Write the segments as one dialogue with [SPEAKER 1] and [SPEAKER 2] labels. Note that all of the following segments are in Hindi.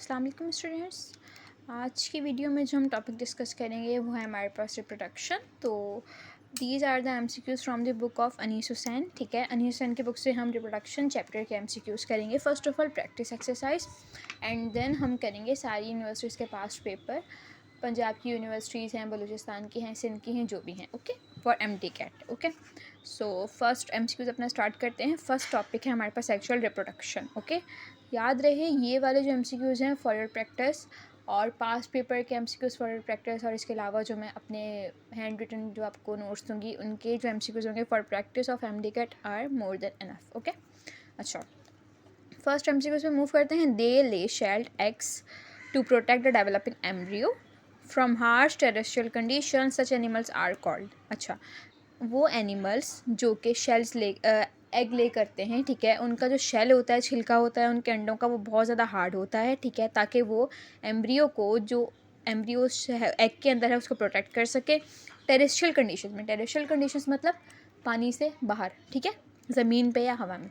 [SPEAKER 1] अस्सलाम वालेकुम स्टूडेंट्स। आज की वीडियो में जो हम टॉपिक डिस्कस करेंगे वो है हमारे पास रिप्रोडक्शन। तो these are the MCQs from the book of Anees Hussain. ठीक है, अनीस हुसैन की बुक से हम रिप्रोडक्शन चैप्टर के एमसीक्यूज़ करेंगे। First of all practice exercise and then हम करेंगे सारी यूनिवर्सिटीज़ के पास्ट पेपर। पंजाब की यूनिवर्सिटीज़ हैं, बलूचिस्तान की हैं, सिंध की हैं, जो भी हैं। Okay, for MT CAT. Okay, so first MCQs अपना स्टार्ट करते हैं। फर्स्ट टॉपिक है हमारे पास सेक्शुअल रिप्रोडक्शन। ओके, याद रहे ये वाले जो एमसीक्यूज़ हैं फॉर योर प्रैक्टिस, और पास्ट पेपर के एमसीक्यूज़ फॉर योर प्रैक्टिस, और इसके अलावा जो मैं अपने हैंड रिटन जो आपको नोट्स दूँगी उनके जो एमसीक्यूज़ होंगे for practice of MT CAT are more than enough. Okay, अच्छा, फर्स्ट एमसीक्यूज़ में मूव करते हैं। They lay shelled eggs to protect the developing embryo from harsh terrestrial condition, such animals are called. अच्छा, वो एनिमल्स जो कि शेल्स ले एग ले करते हैं, ठीक है, उनका जो शेल होता है, छिलका होता है उनके अंडों का, वो बहुत ज़्यादा हार्ड होता है, ठीक है, ताकि वो एम्ब्रियो को, जो एम्ब्रियो एग के अंदर है, उसको प्रोटेक्ट कर सके टेरेस्ट्रियल कंडीशन में। टेरेस्ट्रियल कंडीशंस मतलब पानी से बाहर, ठीक है, ज़मीन पे या हवा में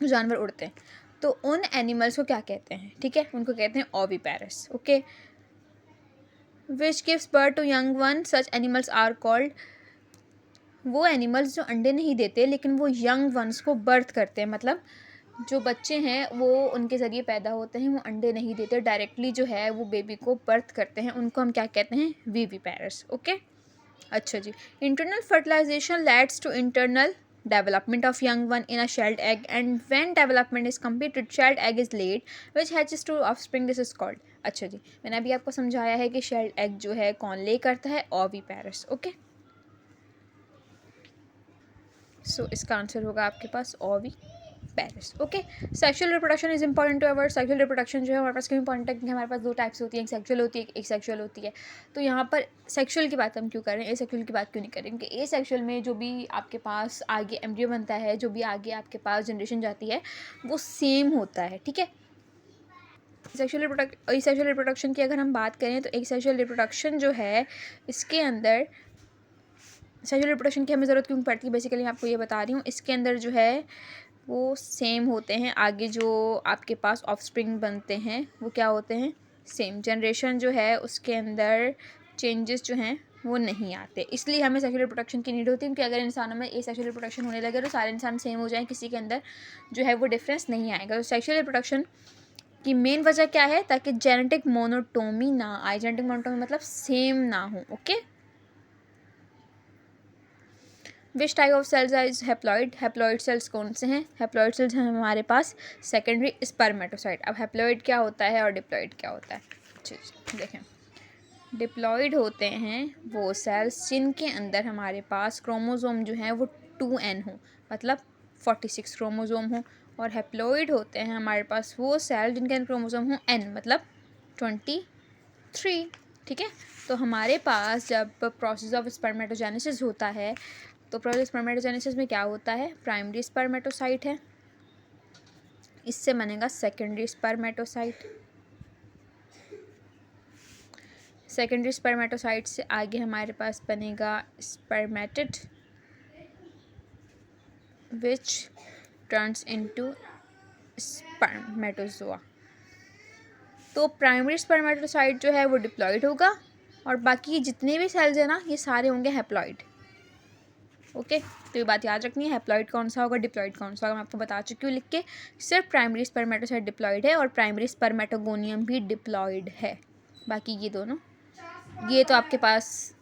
[SPEAKER 1] जो जानवर उड़ते हैं। तो उन एनिमल्स को क्या कहते हैं, ठीक है, उनको कहते हैं oviparous. Okay, which gives birth to young one, such animals are called. वो एनिमल्स जो अंडे नहीं देते लेकिन वो यंग वंस को बर्थ करते हैं, मतलब जो बच्चे हैं वो उनके ज़रिए पैदा होते हैं, वो अंडे नहीं देते, डायरेक्टली जो है वो बेबी को बर्थ करते हैं, उनको हम क्या कहते हैं, विविपेरस। ओके, अच्छा जी, internal fertilisation leads to internal development of young one in a shelled egg, and when development is completed shelled egg is laid which hatches to offspring, this is called. अच्छा जी, मैंने अभी आपको समझाया है कि शेल्ड एग जो है कौन ले करता है, ओविपेरस। ओके, सो इसका आंसर होगा आपके पास oviparous. Okay, sexual reproduction is important to our. Sexual reproduction जो है हमारे पास क्यों इंपॉर्टेंट है, क्योंकि हमारे पास दो टाइप्स होती है, एक सेक्सुअल होती है, एक सेक्सुअल होती है। तो यहाँ पर सेक्सुअल की बात हम क्यों करें, ए सेक्सुअल की बात क्यों नहीं करें, क्योंकि ए सेक्सुअल में जो भी आपके पास आगे एम्ब्रियो बनता है, जो भी आगे आपके पास जनरेशन जाती है, वो सेम होता है, ठीक है। सेक्सुअल रिप्रोडक्शन की अगर हम बात करें तो एक सेक्सुअल रिप्रोडक्शन जो है, इसके अंदर सेक्सुअल रिप्रोडक्शन की हमें ज़रूरत क्यों पड़ती है, बेसिकली मैं आपको ये बता रही हूँ। इसके अंदर जो है वो सेम होते हैं, आगे जो आपके पास ऑफस्प्रिंग बनते हैं वो क्या होते हैं, सेम। जनरेशन जो है उसके अंदर चेंजेस जो हैं वो नहीं आते, इसलिए हमें सेक्सुअल रिप्रोडक्शन की नीड होती है। क्योंकि अगर इंसानों में ए सेक्सुअल रिप्रोडक्शन होने लगे तो सारे इंसान सेम हो जाएं, किसी के अंदर जो है वो डिफरेंस नहीं आएगा। तो सेक्सुअल रिप्रोडक्शन की मेन वजह क्या है, ताकि जेनेटिक मोनोटोमी ना आए। जेनेटिक मोनोटोमी मतलब सेम ना हो। Okay, which type of cells is haploid. Haploid cells कौन से हैं, हेप्लॉइड सेल्स हैं हमारे पास सेकेंडरी स्पर्मेटोसाइट। अब हेप्लॉइड क्या होता है और डिप्लॉइड क्या होता है, अच्छा देखें। डिप्लॉइड होते हैं वो सेल्स जिनके अंदर हमारे पास क्रोमोसोम जो हैं वो 2n हो, मतलब 46 क्रोमोसोम हो। और हेप्लॉइड होते हैं हमारे पास वो सेल जिनके अंदर क्रोमोसोम हो n, मतलब 23। ठीक है, तो हमारे पास जब प्रोसेस ऑफ स्पर्मेटोजेनेसिस होता है, तो प्रोसेस स्पर्मेटोजेनेसिस में क्या होता है, प्राइमरी स्पर्मेटोसाइट है, इससे बनेगा सेकेंडरी स्पर्मेटोसाइट। सेकेंडरी स्पर्मेटोसाइट से आगे हमारे पास बनेगा spermatid, which turns into spermatozoa. तो प्राइमरी स्पर्मेटोसाइट जो है वो डिप्लॉइड होगा, और बाकी जितने भी सेल्स हैं ना, ये सारे होंगे हैप्लॉइड। ओके, तो ये बात याद रखनी है, हैप्लॉइड कौन सा होगा, डिप्लॉइड कौन सा होगा, मैं आपको बता चुकी हूँ लिख के। सिर्फ प्राइमरी स्पर्मेटोसाइट डिप्लॉइड है और प्राइमरी स्पर्मेटोगोनियम भी डिप्लॉइड है। बाकी ये दोनों, ये तो आपके पास,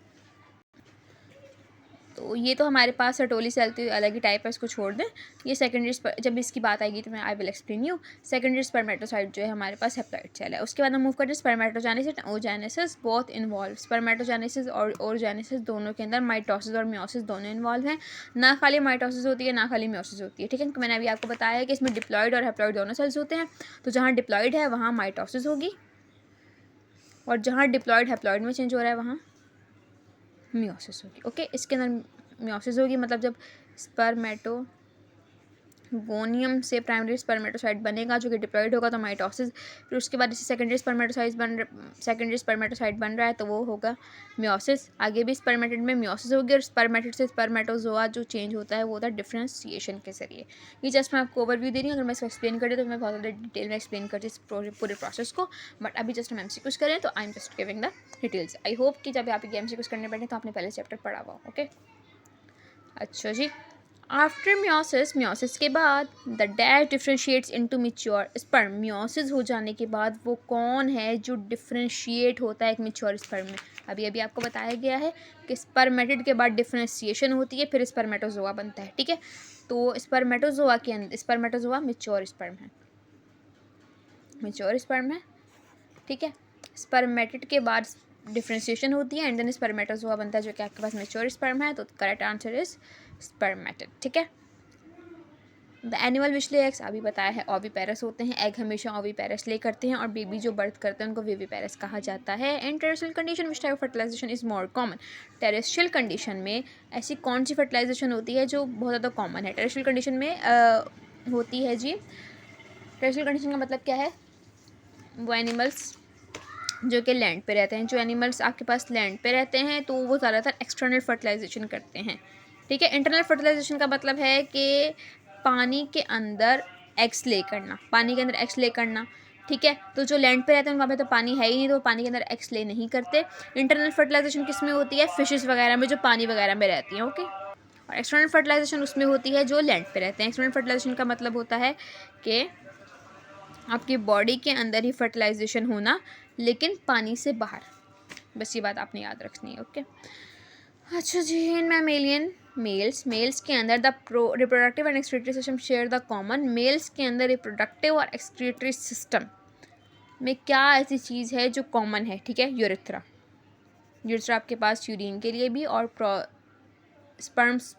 [SPEAKER 1] तो ये तो हमारे पास सर्टोली सेल तो अलग ही टाइप है, इसको छोड़ दें। ये सेकेंडरी, जब इसकी बात आएगी तो मैं I will explain you. Secondary spermatocyte जो है हमारे पास हैप्लॉइड सेल है। उसके बाद हम मूव करते हैं spermatogenesis and oogenesis, both involve. Spermatogenesis और ओजेनेसिस दोनों के अंदर माइटोसिस और मियोसिस दोनों इन्वॉल्व हैं। ना खाली माइटोसिस होती है, ना खाली मियोसिस होती है, ठीक है। मैंने अभी आपको बताया है कि इसमें डिप्लॉइड और हैप्लॉइड दोनों सेल्स होते हैं। तो जहाँ डिप्लॉइड है वहाँ माइटोसिस होगी, और जहाँ डिप्लॉइड हैप्लॉइड में चेंज हो रहा है वहाँ मियोसिस होगी। ओके, इसके अंदर मियोसिस होगी, मतलब जब स्पर्मेटोजेनेसिस गोनियम से प्राइमरी स्पर्मेटोसाइट बनेगा जो कि डिप्लॉइड होगा तो माइटोसिस, फिर उसके बाद इसे सेकेंडरी स्पर्मेटोसाइट बन रहा है तो वो होगा मियोसिस। आगे भी स्पर्मेटिड में मियोसिस होगी और स्पर्मेटिड से स्पर्मेटोजोआ जो चेंज होता है वो होता है डिफ्रेंशिएशन के जरिए। ये जस्ट मैं आपको ओवरव्यू दे रही हूँ, अगर मैं इसको एक्सप्लेन करें तो मैं बहुत ज़्यादा डिटेल में एक्सप्लेन करती हूँ पूरे प्रोसेस को, बट अभी जस्ट हम एमसीक्यूज करें तो I am just giving the details. I hope कि जब आप ये एमसीक्यूज करने बैठे तो आपने पहले चैप्टर पढ़ा हुआ। ओके, अच्छा जी। आफ्टर मियोसिस, मियोसिस के बाद the dash differentiates into mature sperm. Meiosis हो जाने के बाद वो कौन है जो डिफ्रेंशिएट होता है एक मैच्योर स्पर्म में? अभी अभी आपको बताया गया है कि स्पर्मेटिड के बाद डिफ्रेंशिएशन होती है, फिर स्पर्मेटोजोआ बनता है। ठीक है, तो स्पर्मेटोजोआ के अंदर स्पर्मेटोजोआ मैच्योर स्पर्म है, मैच्योर स्पर्म है। ठीक है, स्पर्मेटिड के बाद डिफ्रेंशिएशन होती है एंड देन स्पर्मेटोजोआ बनता है जो कि आपके पास मैच्योर स्पर्म है, तो करेक्ट आंसर इज स्पर्मेटिड। ठीक है, the animal which lay eggs, अभी बताया है ओविपेरस होते हैं, एग हमेशा ओविपेरस ले करते हैं और बेबी जो बर्थ करते हैं उनको विविपेरस कहा जाता है। In terrestrial condition which type of fertilization is more common, terrestrial condition में ऐसी कौन सी फर्टिलाइजेशन होती है जो बहुत ज़्यादा कॉमन है? टेरेस्ट्रियल कंडीशन में होती है जी, टेरेस्ट्रियल कंडीशन का मतलब क्या है? वो एनिमल्स जो कि लैंड पे रहते हैं, जो एनिमल्स आपके पास लैंड पे रहते हैं तो वो ज़्यादातर एक्सटर्नल फर्टिलाइजेशन करते हैं। ठीक है, इंटरनल फर्टिलाइजेशन का मतलब है कि पानी के अंदर एग्स ले करना, पानी के अंदर एग्स ले करना। ठीक है, तो जो लैंड पे रहते हैं वहाँ पे तो पानी है ही नहीं, तो पानी के अंदर एग्स ले नहीं करते। इंटरनल फर्टिलाइजेशन किस में होती है? फिशेस वगैरह में, जो पानी वगैरह में रहती हैं। ओके, और एक्सटर्नल फर्टिलाइजेशन उसमें होती है जो लैंड पे रहते हैं। एक्सटर्नल फर्टिलाइजेशन का मतलब होता है कि आपकी बॉडी के अंदर ही फर्टिलाइजेशन होना लेकिन पानी से बाहर, बस ये बात आपने याद रखनी है। ओके, अच्छा जी। इन मैमेलियन मेल्स के अंदर the reproductive and excretory system share the common. Males के अंदर रिप्रोडक्टिव और एक्सक्रीटरी सिस्टम में क्या ऐसी चीज़ है जो कॉमन है? ठीक है, यूरेथ्रा। यूरेथ्रा आपके पास यूरिन के लिए भी और स्पर्म्स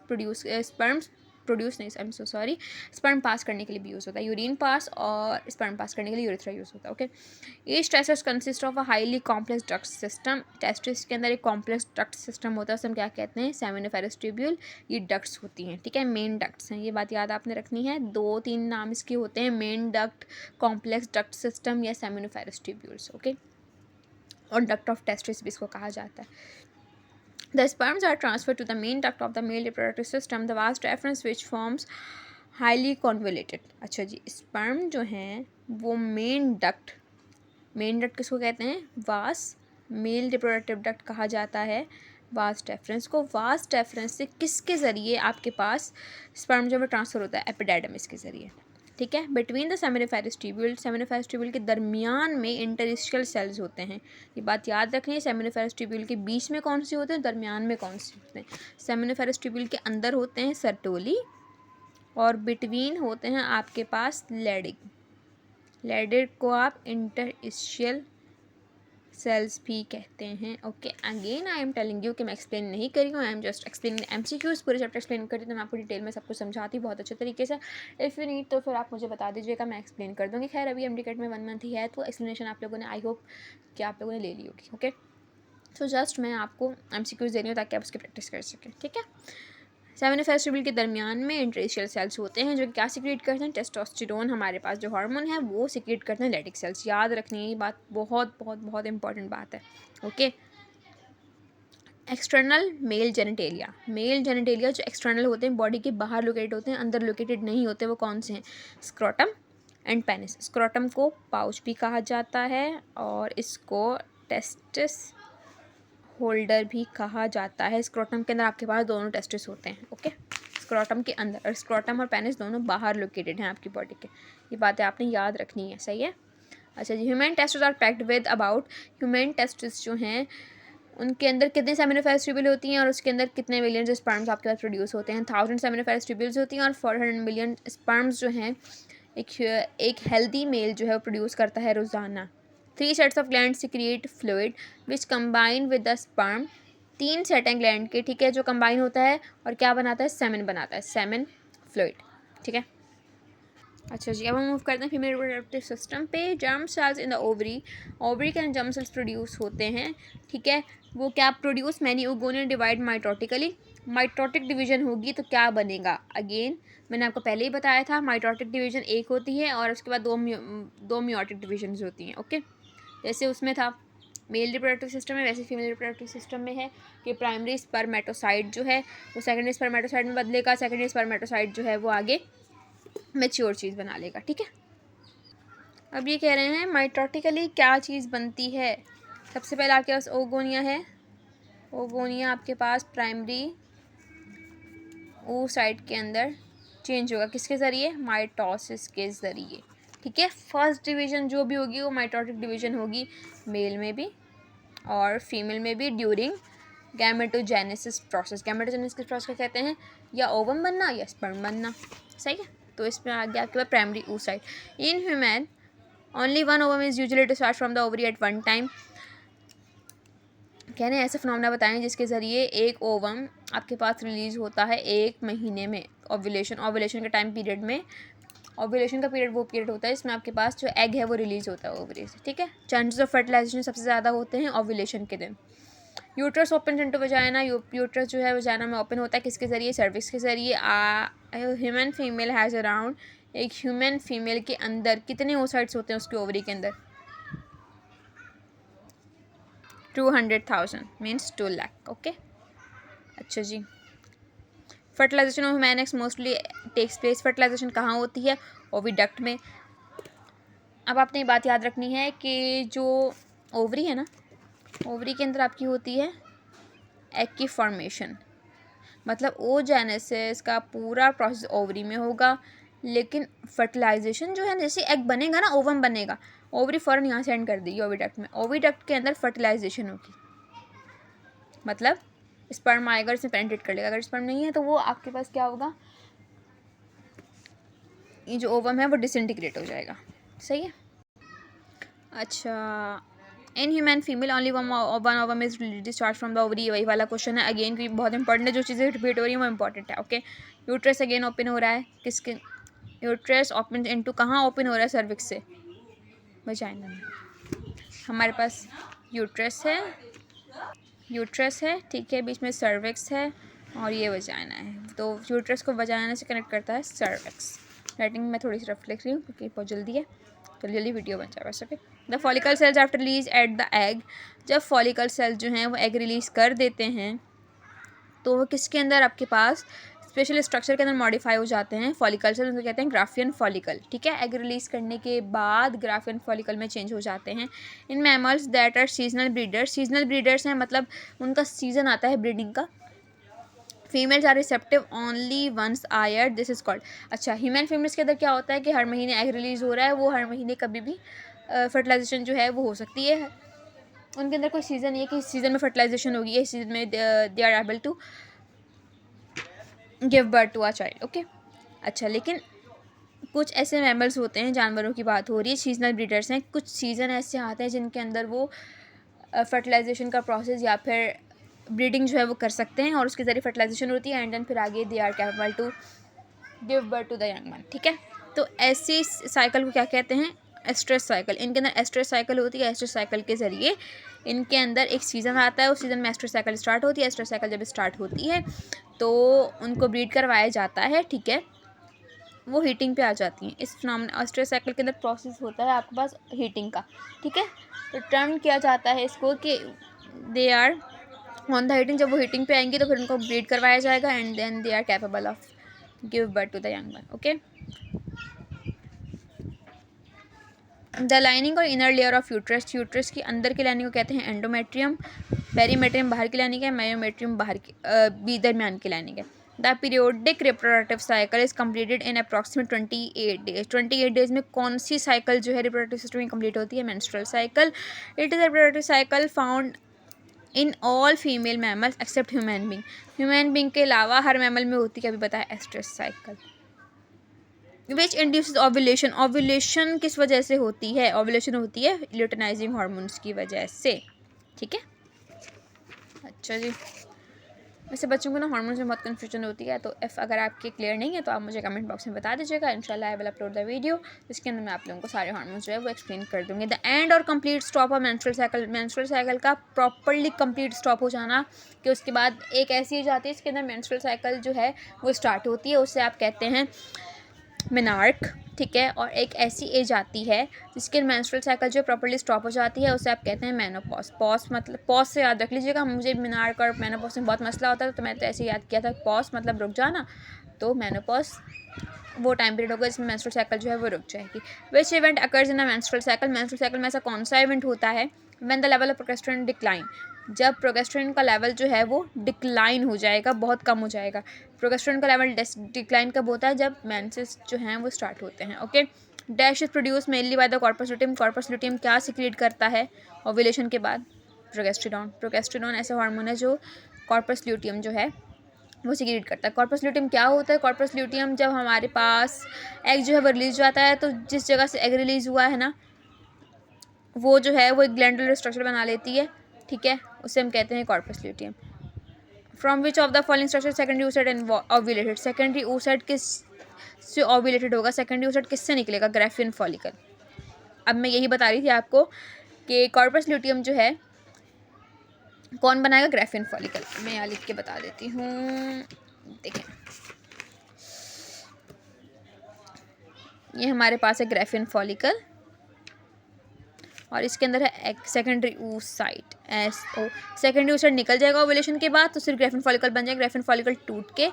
[SPEAKER 1] प्रोड्यूस नहीं, I am so sorry, sperm pass करने के लिए भी यूज़ होता है। यूरिन पास और स्पर्म पास करने के लिए यूरेथ्रा यूज़ होता है। Okay, each testis consist of a highly complex duct system. Testis के अंदर एक कॉम्प्लेक्स डक्ट सिस्टम होता है, उसे हम क्या कहते हैं? Seminiferous tubule. ये डक्ट्स होती हैं, ठीक है, मेन डक्ट्स हैं, ये बात याद आपने रखनी है। 2-3 नाम इसके होते हैं, main duct, complex duct system या सेमिनिफेरस ट्यूब्यूल्स। ओके, और डक्ट ऑफ टेस्टिस भी इसको कहा जाता है। The sperms are transferred to the main duct of the male reproductive system, the vas deferens which forms highly convoluted। अच्छा जी, स्पर्म जो हैं वो मेन डक्ट किसको कहते हैं? वास, मेल रिप्रोडक्टिव डक्ट कहा जाता है वास डेफरेंस को। वास डेफरेंस से किसके ज़रिए आपके पास स्पर्म जो है ट्रांसफ़र होता है? एपिडेडमिस के ज़रिए। ठीक है, बिटवीन द सेमिनिफेरस ट्यूब्यूल के दरमियान में इंटरस्टिशियल सेल्स होते हैं। ये बात याद रखनी है, सेमिनिफेरस ट्यूब्यूल के बीच में कौन से होते हैं, दरमियान में कौन से होते हैं? सेमिनिफेरस ट्यूब्यूल के अंदर होते हैं सर्टोली और बिटवीन होते हैं आपके पास लेडिग को आप इंटरस्टिशियल सेल्स भी कहते हैं। Okay, again I am telling you कि मैं एक्सप्लेन नहीं करी हूँ, I am just explaining MCQs. पूरे चैप्टर एक्सप्लेन करी तो मैं आपको डिटेल में सब कुछ समझाती बहुत अच्छे तरीके से। इफ़ यू नीड तो फिर आप मुझे बता दीजिएगा, मैं एक्सप्लेन कर दूँगी। खैर अभी एमडीकेट में 1 मंथ ही है तो एक्सप्लेनेशन आप लोगों ने, आई होप कि आप लोगों ने ले ली होगी। ओके, तो जस्ट मैं आपको एमसीक्यूज दे रही हूँ ताकि आप उसकी प्रैक्टिस कर सकें। ठीक है, सेमिनिफेरस ट्यूब्यूल के दरमियान में इंटरस्टिशियल सेल्स होते हैं जो क्या सिक्रीट करते हैं? टेस्टोस्टेरोन, हमारे पास जो हार्मोन है वो सिक्रीट करते हैं लेडिक सेल्स। याद रखनी है, ये बात बहुत बहुत बहुत इंपॉर्टेंट बात है। ओके, एक्सटर्नल मेल जेनिटेलिया जो एक्सटर्नल होते हैं, बॉडी के बाहर लोकेटेड होते हैं, अंदर लोकेटेड नहीं होते, वो कौन से हैं? Scrotum and penis. स्क्रोटम को पाउच भी कहा जाता है और इसको टेस्टिस होल्डर भी कहा जाता है। स्क्रोटम के अंदर आपके पास दोनों टेस्टिस होते हैं। ओके, स्क्रोटम के अंदर, और स्क्रोटम और पेनिस दोनों बाहर लोकेटेड हैं आपकी बॉडी के। ये बातें आपने याद रखनी है, सही है। अच्छा जी, human testis are packed with about, human testis जो हैं उनके अंदर कितने सेमिनिफेरस ट्यूब्यूल होती हैं और उसके अंदर कितने मिलियन स्पर्म्स आपके पास प्रोड्यूस होते हैं? 1000 सेमिनिफेरस ट्यूब्यूल्स होती हैं और 400 मिलियन स्पर्म्स जो हैं एक हेल्दी मेल जो है वो प्रोड्यूस करता है रोज़ाना। 3 sets of gland secrete fluid which combine with the sperm. 3 set हैं ग्लैंड के, ठीक है, जो कंबाइन होता है और क्या बनाता है? सेमेन बनाता है, सेमेन फ्लूइड। ठीक है, अच्छा जी, अब हम मूव करते हैं फीमेल रिप्रोडक्टिव सिस्टम पे। Germ cells in the ovary, ovary के अंदर जर्म सेल्स प्रोड्यूस होते हैं, ठीक है। वो क्या produce, many oogonial divide mitotically. Mitotic division होगी तो क्या बनेगा, अगेन मैंने आपको पहले ही बताया था, माइटोटिक डिवीजन एक होती है और उसके बाद दो मियोटिक डिवीजन होती हैं, ओके। जैसे उसमें था मेल रिप्रोडक्टिव सिस्टम में, वैसे फीमेल रिप्रोडक्टिव सिस्टम में है कि प्राइमरी स्पर्मेटोसाइट जो है वो सेकेंडरी स्पर्मेटोसाइट में बदलेगा, सेकेंडरी स्पर्मेटोसाइट जो है वो आगे मैच्योर चीज़ बना लेगा, ठीक है। अब ये कह रहे हैं माइटोटिकली क्या चीज़ बनती है। सबसे पहले आपके पास ओगोनिया है, ओगोनिया आपके पास प्राइमरी oocyte के अंदर चेंज होगा, किसके ज़रिए, माइटोसिस के ज़रिए, ठीक है। फर्स्ट डिवीज़न जो भी होगी वो माइटोटिक डिवीज़न होगी, मेल में भी और फीमेल में भी during gametogenesis process. Gametogenesis process को कहते हैं या ओवम बनना या स्पर्म बनना, सही है। तो इसमें आ गया आपके पास primary oocyte। In human only one ovum is usually discharge from the ovary at one time. कह रहे हैं ऐसे फिनोमेना बताएं जिसके ज़रिए एक ओवम आपके पास रिलीज़ होता है एक महीने में, ओव्यूलेशन के टाइम पीरियड में। ओव्यूलेशन का पीरियड वो पीरियड होता है जिसमें आपके पास जो एग है वो रिलीज़ होता है ओवरी से, ठीक है। चांसेस ऑफ फर्टिलाइजेशन सबसे ज़्यादा होते हैं ओव्यूलेशन के दिन। Uterus open into vagina, uterus जो है वजाइना में ओपन होता है किसके ज़रिए, सर्विक्स के ज़रिए। ह्यूमन फीमेल हैज़ अराउंड, एक ह्यूमन फीमेल के अंदर कितने oocytes होते हैं उसके ओवरी के अंदर, 200,000 मीन्स 2 लाख, ओके। अच्छा जी, fertilisation of human eggs mostly takes place, fertilisation कहाँ होती है, ओविडक्ट में। अब आपने ये बात याद रखनी है कि जो ओवरी है ना, ओवरी के अंदर आपकी होती है एग की फॉर्मेशन, मतलब ओजेनेसिस का पूरा प्रोसेस ओवरी में होगा, लेकिन फर्टिलाइजेशन जो है जैसे एग बनेगा ना, ओवम बनेगा, ओवरी फ़ौरन यहाँ से एंड कर देगी ओविडक्ट में, ओविडक्ट के अंदर फर्टिलाइजेशन होगी, मतलब स्पर्म आएगा इसमें पेनिट्रेट कर लेगा, अगर स्पर्म नहीं है तो वो आपके पास क्या होगा, ये जो ओवम है वो डिसइंटीग्रेट हो जाएगा, सही है। अच्छा, in human female only one ovum is discharge from the ovary, वही वाला क्वेश्चन है अगेन, क्योंकि बहुत इंपॉर्टेंट है, जो चीज़ें रिपीट हो रही हैं वो इंपॉर्टेंट है, ओके। यूट्रस अगेन ओपन हो रहा है किसके, यूट्रस ओपन इनटू कहाँ ओपन हो रहा है, सर्विक्स से वजाइना में। हमारे पास यूट्रस है, यूट्रस है, ठीक है, बीच में सर्विक्स है और ये वजाइना है, तो यूट्रस को वजाइना से कनेक्ट करता है सर्विक्स। राइटिंग मैं थोड़ी सी रफ लिख रही हूँ क्योंकि बहुत जल्दी है, तो जल्दी वीडियो बन जाएगा, okay. The follicle sales after release at the egg, जब फॉलिकल सेल्स जो हैं वो एग रिलीज़ कर देते हैं तो वो किसके अंदर आपके पास स्पेशल स्ट्रक्चर के अंदर मॉडिफाई हो जाते हैं, फॉलिकल सेल, उनको कहते हैं ग्राफियन फॉलिकल, ठीक है। एग रिलीज़ करने के बाद ग्राफियन फॉलिकल में चेंज हो जाते हैं। In mammals that are seasonal breeders, seasonal breeders हैं मतलब उनका सीजन आता है ब्रीडिंग का। Females are receptive only once a year, this is called. अच्छा, ह्यूमन फीमेल्स के अंदर क्या होता है कि हर महीने एग रिलीज़ हो रहा है, वो हर महीने कभी भी फर्टिलाइजेशन जो है वो हो सकती है, उनके अंदर कोई सीज़न नहीं है कि इस सीज़न में फर्टिलाइजेशन होगी, इस सीज़न में they are able to give birth to a child, okay. अच्छा, लेकिन कुछ ऐसे मैमल्स होते हैं, जानवरों की बात हो रही है, सीजनल ब्रीडर्स हैं, कुछ सीज़न ऐसे आते हैं जिनके अंदर वो फर्टिलाइजेशन का प्रोसेस या फिर ब्रीडिंग जो है वो कर सकते हैं और उसके ज़रिए फर्टिलाइजेशन होती है एंड देन फिर आगे they are capable to give birth to the young one, ठीक है। तो ऐसी साइकिल को क्या कहते हैं, एस्ट्रस साइकिल। इनके अंदर एस्ट्रस साइकिल होती है, एस्ट्रस साइकिल के ज़रिए इनके अंदर एक सीज़न आता है, उस सीज़न में एस्ट्रस साइकिल स्टार्ट होती है, एस्ट्रस साइकिल जब स्टार्ट होती है तो उनको ब्रीड करवाया जाता है, ठीक है, वो हीटिंग पे आ जाती हैं। इस फिनोमेना एस्ट्रस साइकिल के अंदर प्रोसेस होता है आपके पास हीटिंग का, ठीक है। तो टर्म किया जाता है इसको कि they are on the heating, जब वो हीटिंग पे आएंगे तो फिर उनको ब्रीड करवाया जाएगा and then they are capable of give birth to the young one, okay. The lining और inner layer of uterus, uterus की अंदर की लाइनिंग को कहते हैं एंडोमेट्रियम, पेरीमेट्रियम बाहर की लाइनिंग है, मायोमेट्रियम बाहर की दरमियान की लाइनिंग है। The periodic reproductive cycle is completed in approximate 28 days, 28 days में कौन सी साइकिल जो है रिप्रोडक्टिव सिस्टम में कंप्लीट होती है, menstrual cycle. It is reproductive cycle found in all female mammals except human being, human being के अलावा हर मैमल में होती है, अभी बताया oestrus cycle. Which induces ovulation, ovulation किस वजह से होती है, ओव्यूलेशन होती है ल्यूटेनाइजिंग हार्मोन्स की वजह से, ठीक है। अच्छा जी, वैसे बच्चों को ना हार्मोन्स में बहुत कन्फ्यूजन होती है, तो अगर आपके क्लियर नहीं है तो आप मुझे कमेंट बॉक्स में बता दीजिएगा। इंशाल्लाह I will upload the video जिसके अंदर मैं आप लोगों को सारे हार्मोन्स जो है वो एक्सप्लेन कर दूँगी। द एंड और complete stop of menstrual cycle का प्रॉपर्ली कंप्लीट स्टॉप हो जाना, कि उसके बाद एक ऐसी एज आती है इसके अंदर मेंस्ट्रुअल साइकिल जो है वो स्टार्ट होती है, उससे आप कहते हैं मेनार्क, ठीक है। और एक ऐसी एज आती है जिसके मेंस्ट्रुअल साइकिल जो प्रॉपर्ली स्टॉप हो जाती है, उसे आप कहते हैं मेनोपॉज। पॉज मतलब पॉज से याद रख लीजिएगा, मुझे मेनार्क और मेनोपॉज में बहुत मसला होता है तो मैं तो ऐसे याद किया था, पॉज मतलब रुक जाना, तो मेनोपॉज वो टाइम पीरियड होगा जिसमें मेंस्ट्रुअल साइकिल जो है वो रुक जाएगी। Which event occurs in a menstrual cycle, menstrual cycle में ऐसा कौन सा इवेंट होता है? When the level of progesterone decline, जब प्रोजेस्टेरोन का लेवल जो है वो डिक्लाइन हो जाएगा, बहुत कम हो जाएगा। प्रोजेस्टेरोन का लेवल डिक्लाइन कब होता है? जब मेंसेस जो हैं वो स्टार्ट होते हैं। Okay, dash is produce mainly by the corpus luteum. Corpus luteum क्या सिक्रीट करता है ओव्यूलेशन के बाद? प्रोजेस्टेरोन। प्रोजेस्टेरोन ऐसा हार्मोन है जो कॉर्पस ल्यूटियम जो है वो सिक्रीट करता है। कॉर्पस ल्यूटियम क्या होता है? कॉर्पस ल्यूटियम जब हमारे पास एग जो है वो रिलीज जाता है, तो जिस जगह से एग रिलीज हुआ है ना, वो जो है वो एक ग्लैंडुलर स्ट्रक्चर बना लेती है, ठीक है, उसे हम कहते हैं corpus luteum. From which of the following structure secondary oocyte and ovulated? Secondary oocyte किस से ओव्यूलेटेड होगा? सेकेंडरी oocyte किससे निकलेगा? Graafian follicle. अब मैं यही बता रही थी आपको कि कॉर्पस ल्यूटियम जो है कौन बनाएगा? Graafian follicle. मैं यहाँ लिख के बता देती हूँ, देखें, ये हमारे पास है ग्राफियन फॉलिकल और इसके अंदर है secondary oocyte, SO। Secondary oocyte निकल जाएगा ओव्यूलेशन के बाद, तो सिर्फ ग्राफियन फॉलिकल बन जाएगा। ग्राफियन फॉलिकल टूट के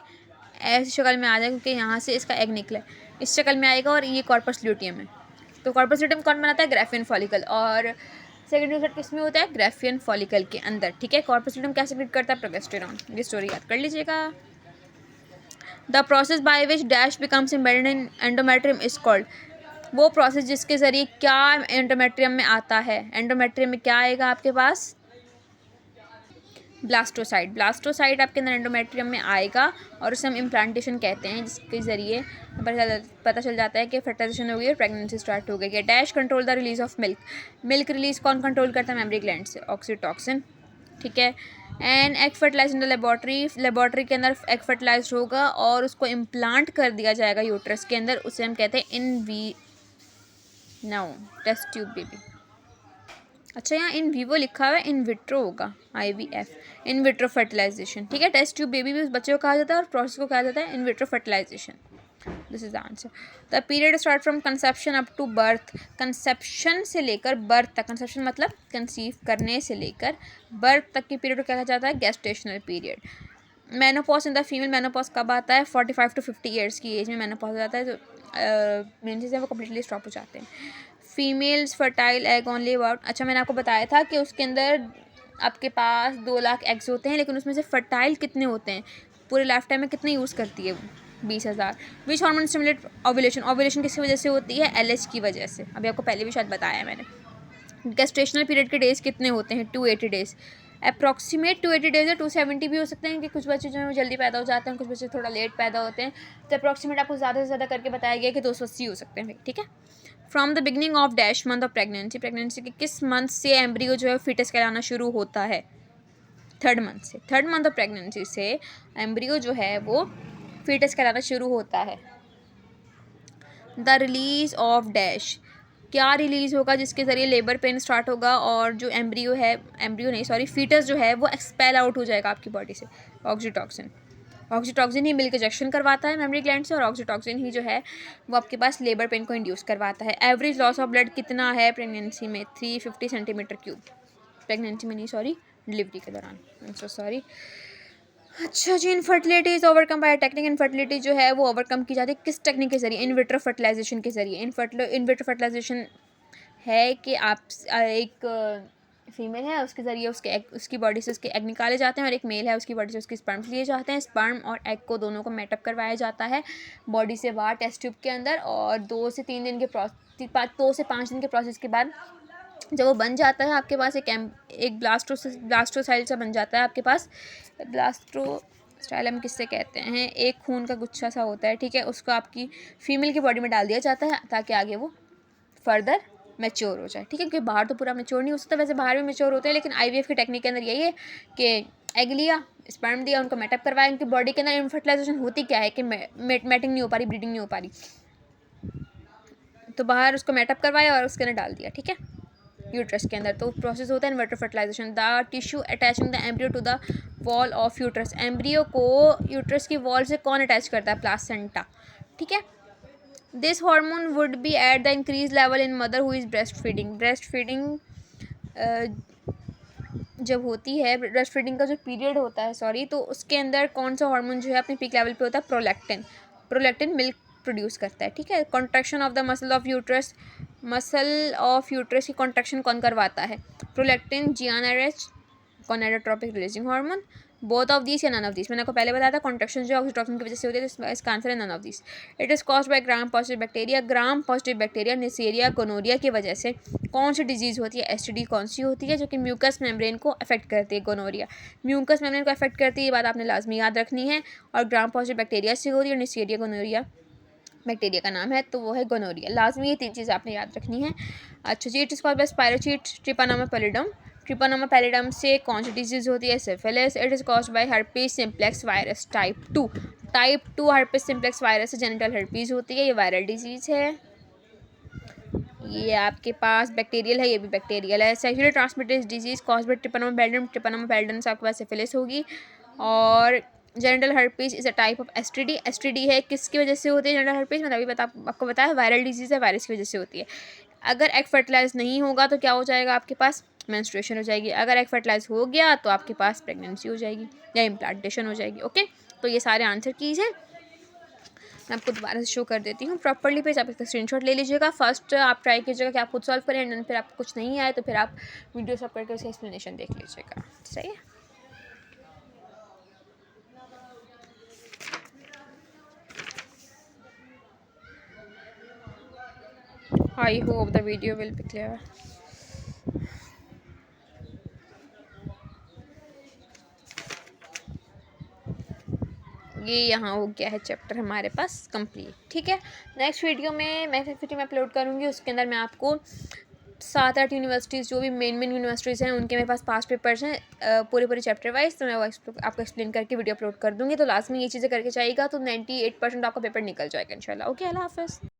[SPEAKER 1] ऐसी शक्ल में आ जाएगा, क्योंकि यहाँ से इसका एग निकला है, इस शक्ल में आएगा, और ये कॉर्पस ल्यूटियम है। तो कॉर्पस ल्यूटियम कौन बनाता है? Graafian follicle. और सेकेंडरी oocyte किस में होता है? ग्राफियन फॉलिकल के अंदर, ठीक है। कॉर्पस ल्यूटियम क्या सिक्रीट करता है? प्रोजेस्टेरोन। ये स्टोरी याद कर लीजिएगा। The process by which dash becomes embedded in endometrium is called, वो प्रोसेस जिसके ज़रिए क्या एंडोमेट्रियम में आता है? एंडोमेट्रियम में क्या आएगा आपके पास? ब्लास्टोसाइट। ब्लास्टोसाइट आपके अंदर एंडोमेट्रियम में आएगा और उसे हम इम्प्लांटेशन कहते हैं, जिसके ज़रिए पता चल जाता है कि फर्टिलाइजेशन हो गई और प्रेगनेंसी स्टार्ट हो गई है। Dash control the release of milk, milk release कौन कंट्रोल करता है? मेमरी ग्लैंड से, ऑक्सीटॉक्सिन, ठीक है। And egg fertilize in the laboratory, laboratory के अंदर एग फर्टिलाइज होगा और उसको इम्प्लांट कर दिया जाएगा यूट्रस के अंदर, उसे हम कहते हैं टेस्ट ट्यूब बेबी। अच्छा, यहाँ इन वीवो लिखा हुआ है, इन विट्रो होगा, IVF, इन विट्रो फर्टिलाइजेशन, ठीक है। टेस्ट ट्यूब बेबी भी उस बच्चे को कहा जाता है और प्रोसेस को कहा जाता है in vitro fertilization. This is the answer. The period start from conception up to birth, conception से लेकर बर्थ तक, कंसेप्शन मतलब कंसीव करने से लेकर बर्थ तक की पीरियड को कहा जाता है gestational period. Menopause in the female, menopause कब आता है? 45 to 50 ईयर्स की एज में मेनोपॉज हो जाता है, तो मेंसेस हैं वो कम्प्लीटली स्टॉप हो जाते हैं। Females fertile egg only about, अच्छा मैंने आपको बताया था कि उसके अंदर आपके पास 2 लाख एग्स होते हैं, लेकिन उसमें से फर्टाइल कितने होते हैं? पूरे लाइफ टाइम में कितने यूज़ करती है वो? 20,000। Which hormone stimulate ovulation, ovulation किस वजह से होती है? LH की वजह से। अभी आपको पहले भी शायद बताया है मैंने। गेस्टेशनल पीरियड के डेज कितने होते हैं? 280 डेज। अप्रॉक्सीमेट 280 डेज है, 270 भी हो सकते हैं, कि कुछ बच्चे जो है वो जल्दी पैदा हो जाते हैं, कुछ बच्चे थोड़ा लेट पैदा होते हैं, तो अप्रॉक्सीमेट आपको ज़्यादा से ज़्यादा करके बताया गया कि 280 हो सकते हैं, ठीक है। From the beginning of dash month of pregnancy, pregnancy के किस मंथ से एम्ब्रियो जो है फीटस कहलाना शुरू होता है? 3rd मंथ से। 3rd मंथ ऑफ प्रेगनेंसी से एम्ब्रियो जो है वो फीटस कहलाना शुरू होता है। द रिलीज ऑफ डैश, क्या रिलीज़ होगा जिसके ज़रिए लेबर पेन स्टार्ट होगा और जो एम्ब्रियो है, एम्ब्रियो नहीं सॉरी फीटस जो है वो एक्सपेल आउट हो जाएगा आपकी बॉडी से? ऑक्सीटॉक्सिन। ऑक्सीटॉक्सिन ही मिल्क इजेक्शन करवाता है मेमरी ग्लैंड से, और ऑक्सीटॉक्सिन ही जो है वो आपके पास लेबर पेन को इंड्यूस करवाता है। एवरेज लॉस ऑफ ब्लड कितना है प्रेगनेंसी में? 350 सेंटीमीटर क्यूब। प्रेगनेंसी में नहीं सॉरी, डिलीवरी के दौरान, आई एम सो सॉरी। अच्छा जी, infertility is overcome by technique, infertility जो है वो ओवरकम की जाती है किस टेक्निक के जरिए? इन विट्रो फर्टिलाइजेशन के जरिए। इन विट्रो फर्टिलाइजेशन है कि आप एक फीमेल है, उसके ज़रिए उसके एग, उसकी बॉडी से उसके एग निकाले जाते हैं, और एक मेल है, उसकी बॉडी से उसके स्पर्म्स लिए जाते हैं। स्पर्म और एग को दोनों को मेटअप करवाया जाता है बॉडी से बाहर टेस्ट ट्यूब के अंदर, और 2 से 5 दिन के प्रोसेस के बाद जब वो बन जाता है आपके पास एक ब्लास्टोसाइल सा बन जाता है आपके पास। ब्लास्टोसाइल हम किससे कहते हैं? एक खून का गुच्छा सा होता है, ठीक है, उसको आपकी फीमेल की बॉडी में डाल दिया जाता है ताकि आगे वो फर्दर मैच्योर हो जाए, ठीक है, क्योंकि बाहर तो पूरा मैच्योर नहीं हो सकता, वैसे बाहर भी मैच्योर होते हैं, लेकिन आईवीएफ की टेक्निक के अंदर यही है कि एग लिया, स्पर्म दिया, उनको मेटअप करवाया, उनकी बॉडी के अंदर इनफर्टिलाइजेशन होती क्या है कि मैटिंग नहीं हो पा रही, ब्रीडिंग नहीं हो पा रही, तो बाहर उसको मेटअप करवाया और उसके अंदर डाल दिया, ठीक है, यूट्रस के अंदर। तो प्रोसेस होता है in vitro fertilization. The tissue attaching the embryo to the wall of uterus, embryo को यूट्रस की वॉल से कौन अटैच करता है? प्लासेंटा, ठीक है। This hormone would be at the increase level in mother who is breast feeding. Breast feeding जब होती है, ब्रेस्ट फीडिंग का जो पीरियड होता है, सॉरी, तो उसके अंदर कौन सा हार्मोन जो है अपने पीक लेवल पे होता है? प्रोलैक्टिन। प्रोलैक्टिन मिल्क प्रोड्यूस करता है, ठीक है। Contraction of the muscle of uterus, muscle of uterus की कॉन्ट्रैक्शन कौन करवाता है? Prolactin, GnRH, gonadotropic releasing hormone, both of this या नन ऑफ दिस। मैंने आपको पहले बताया था कॉन्ट्रैक्शन जो ऑक्सीटोसिन की वजह से होती है, तो इसका आंसर है none of this. It is caused by gram positive bacteria. Gram positive bacteria Neisseria gonorrhoea की वजह से कौन सी डिजीज़ होती है? एसटीडी कौन सी होती है? जो कि म्यूकस मेम्ब्रेन को अफेक्ट करती है। गोनोरिया म्यूकस मेम्ब्रेन को अफेक्ट करती है, ये बात आपने लाजमी याद रखनी है। और ग्राम पॉजिटिव बैक्टीरिया से होती है, और नेसेरिया गोनोरिया बैक्टीरिया का नाम है, तो वो है गोनोरिया। लाजमी ये 3 चीज़ आपने याद रखनी है। अच्छा जी, it is called by spirochete treponema pallidum. Treponema pallidum से कौन सी डिजीज़ होती है? Syphilis. It is caused by herpes simplex virus type 2। Type 2 herpes simplex virus से जेनिटल हर्पीज होती है, ये वायरल डिजीज़ है। ये आपके पास बैक्टीरियल है, ये भी बैक्टीरियल है। Sexually transmitted disease caused by treponema pallidum. Treponema pallidum से आपके पास सिफिलिस होगी। और genital herpes is a type of STD. STD है, किसकी वजह से होती है जेनिटल हर्पीज? मैंने अभी आपको बताया, वायरल डिजीज़ है, वायरस की वजह से होती है। अगर एग फर्टिलाइज नहीं होगा तो क्या हो जाएगा? आपके पास मेंस्ट्रुएशन हो जाएगी। अगर एग फर्टिलाइज हो गया तो आपके पास प्रेगनेंसी हो जाएगी या इम्प्लांटेशन हो जाएगी। ओके, तो ये सारे आंसर कीज हैं, मैं आपको दोबारा से शो कर देती हूँ प्रॉपर्ली पेज। आप इसका स्क्रीनशॉट ले लीजिएगा। फर्स्ट आप ट्राई कीजिएगा कि आप खुद सॉल्व करें, एंड फिर आपको कुछ नहीं आए तो फिर आप वीडियो स्टॉप करके उसका एक्सप्लेनेशन देख लीजिएगा। सही है। I hope the video will be clear. ये यहाँ हो गया है चैप्टर हमारे पास कंप्लीट, ठीक है। नेक्स्ट वीडियो में मैं फिफ्टी में अपलोड करूँगी, उसके अंदर मैं आपको 7-8 यूनिवर्सिटीज़ जो भी मेन यूनिवर्सिटीज़ हैं उनके मेरे पास पास पेपर्स हैं पूरे चैप्टर वाइज, तो मैं वो आपको एक्सप्लेन करके वीडियो अपलोड कर दूँगी। तो लास्ट में ये चीज़ें करके जाइएगा तो 98% आपका पेपर निकल जाएगा इंशाल्लाह। ओके, अल्लाह हाफ़िज़।